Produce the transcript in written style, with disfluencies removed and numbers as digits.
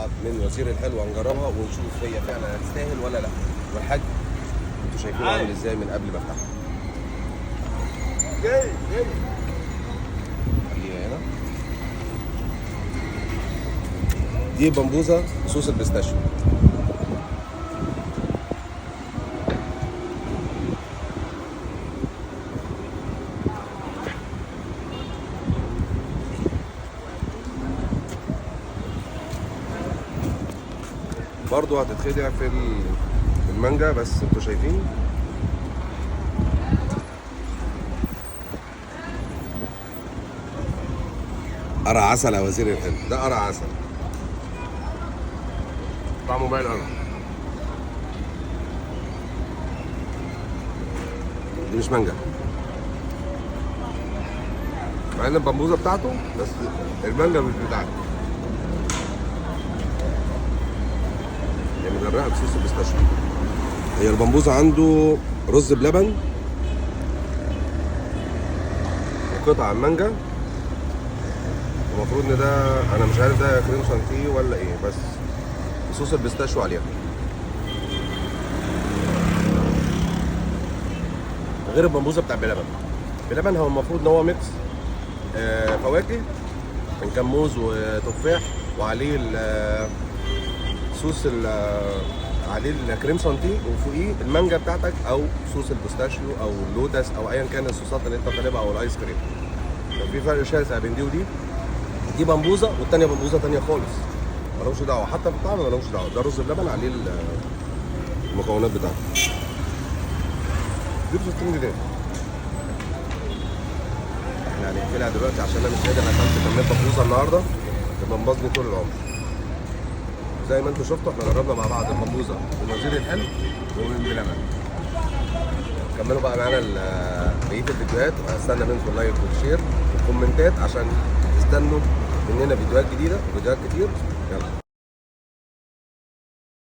بعض من وزير الحلو هنجربها ونشوف هي فعلا هتستاهل ولا لا. والحجم انتوا شايفينه عامل ازاي من قبل ما افتحها. جاي خليها هنا. دي بمبوزه صوص البيستاشيو. برضو هتتخدع في المانجا، بس انتوا شايفين قرع عسل يا وزير الحلو. ده قرع عسل طعمه باين قوي. دي مش مانجا مع ان البمبوزه بتاعته، بس المانجا مش بتاعته. يعني مغرقه بصوص البيستاشيو. هي البمبوزه عنده رز بلبن وقطع المانجا. المفروض ان ده، انا مش عارف ده كريم شانتيه ولا ايه، بس صوص البيستاشيو عليها. غير البمبوزه بتاع بلبن. بلبن هو المفروض ان هو ميكس فواكه، من كان موز وتفاح وعليه صوص عليه الكريم شانتيه وفوقيه المانجا بتاعتك او صوص البيستاشيو او اللوتس او ايا كان الصوصات اللي انت طالبها او الايس كريم. في فرق شاسع بين دي ودي. دي بمبوزه والتانيه بمبوزه تانيه خالص، مالهمش دعوه حتى في الطعم، مالهمش دعوه. ده رز بلبن عليه المكونات بتاعته. دي ب 60 جنيه. احنا هنقفلها دلوقتي عشان انا مش قادر اكلت كميه بمبوزه النهارده تبقى مبازني طول العمر. زي ما انتم شفتوا احنا جربنا مع بعض البمبوزه من وزير الحلو ومن بلبن. كملوا بقى معانا بقيه الفيديوهات، وهستنى منكم لايك وشير وكومنتات عشان تستنوا مننا فيديوهات جديده وفيديوهات كتير. يلا.